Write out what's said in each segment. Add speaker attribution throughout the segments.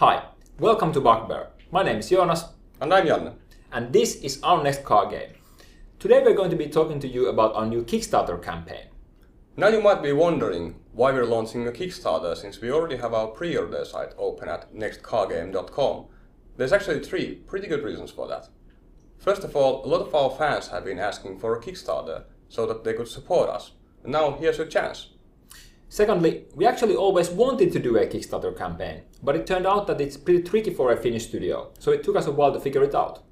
Speaker 1: Hi, welcome to Bugbear. My name is Jonas.
Speaker 2: And I'm Janne.
Speaker 1: And this is our next car game. Today we're going to be talking to you about our new Kickstarter campaign.
Speaker 2: Now you might be wondering why we're launching a Kickstarter since we already have our pre-order site open at nextcargame.com. There's actually 3 pretty good reasons for that. First of all, a lot of our fans have been asking for a Kickstarter so that they could support us. And now here's your chance.
Speaker 1: Secondly, we actually always wanted to do a Kickstarter campaign, but it turned out that it's pretty tricky for a Finnish studio, so it took us a while to figure it out.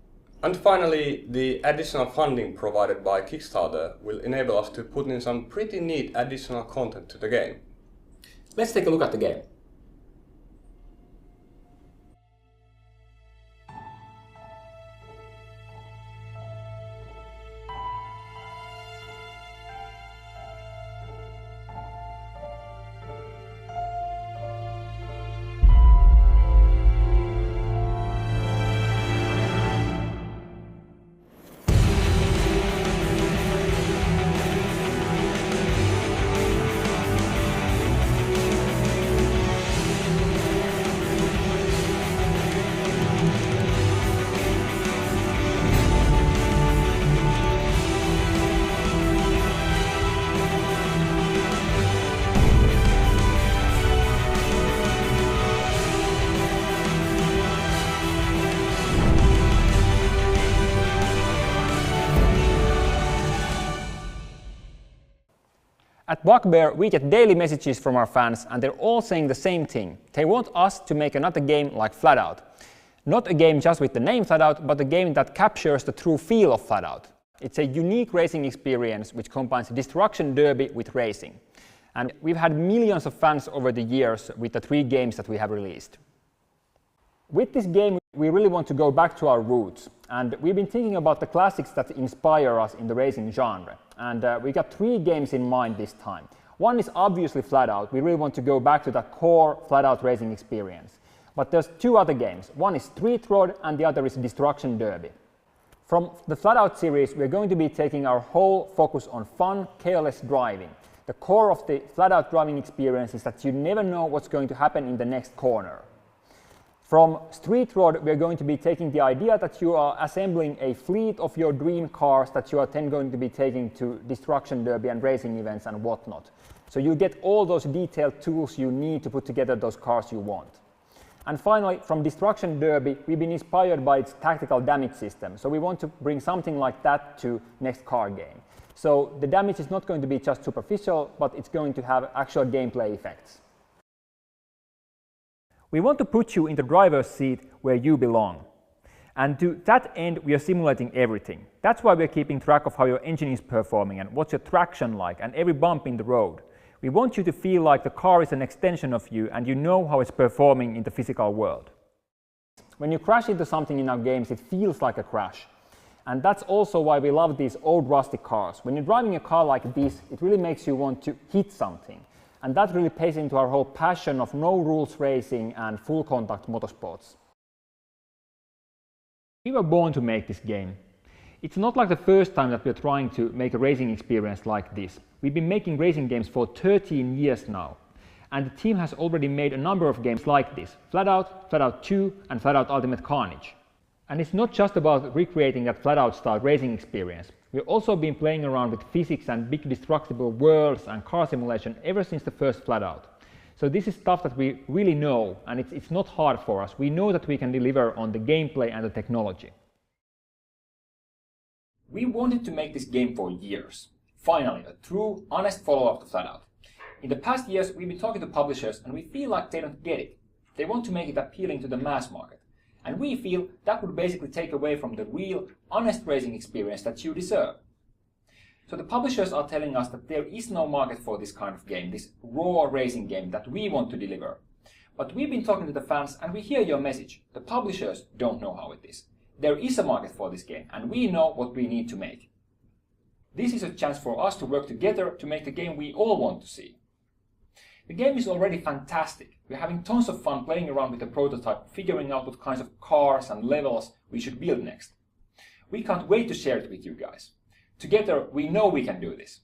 Speaker 2: And finally, the additional funding provided by Kickstarter will enable us to put in some pretty neat additional content to the game.
Speaker 1: Let's take a look at the game. At Bugbear, we get daily messages from our fans, and they're all saying the same thing. They want us to make another game like Flatout. Not a game just with the name Flatout, but a game that captures the true feel of Flatout. It's a unique racing experience which combines Destruction Derby with racing. And we've had millions of fans over the years with the 3 games that we have released. With this game, we really want to go back to our roots, and we've been thinking about the classics that inspire us in the racing genre. And we got 3 games in mind this time. One is obviously Flatout. We really want to go back to that core Flatout racing experience. But there's 2 other games. One is Street Rod and the other is Destruction Derby. From the Flatout series, we're going to be taking our whole focus on fun, careless driving. The core of the Flatout driving experience is that you never know what's going to happen in the next corner. From Street Rod, we're going to be taking the idea that you are assembling a fleet of your dream cars that you are then going to be taking to Destruction Derby and racing events and whatnot. So you get all those detailed tools you need to put together those cars you want. And finally, from Destruction Derby, we've been inspired by its tactical damage system. So we want to bring something like that to Next Car Game. So the damage is not going to be just superficial, but it's going to have actual gameplay effects. We want to put you in the driver's seat where you belong. And to that end, we are simulating everything. That's why we're keeping track of how your engine is performing and what's your traction like and every bump in the road. We want you to feel like the car is an extension of you and you know how it's performing in the physical world. When you crash into something in our games, it feels like a crash. And that's also why we love these old rustic cars. When you're driving a car like this, it really makes you want to hit something. And that really plays into our whole passion of no rules racing and full contact motorsports. We were born to make this game. It's not like the first time that we're trying to make a racing experience like this. We've been making racing games for 13 years now. And the team has already made a number of games like this: Flatout, Flatout 2 and Flatout Ultimate Carnage. And it's not just about recreating that Flatout style racing experience. We've also been playing around with physics and big destructible worlds and car simulation ever since the first Flatout. So this is stuff that we really know, and it's not hard for us. We know that we can deliver on the gameplay and the technology. We wanted to make this game for years. Finally, a true, honest follow-up to Flatout. In the past years, we've been talking to publishers and we feel like they don't get it. They want to make it appealing to the mass market. And we feel that would basically take away from the real, honest racing experience that you deserve. So the publishers are telling us that there is no market for this kind of game, this raw racing game that we want to deliver. But we've been talking to the fans and we hear your message. The publishers don't know how it is. There is a market for this game and we know what we need to make. This is a chance for us to work together to make the game we all want to see. The game is already fantastic. We're having tons of fun playing around with the prototype, figuring out what kinds of cars and levels we should build next. We can't wait to share it with you guys. Together, we know we can do this.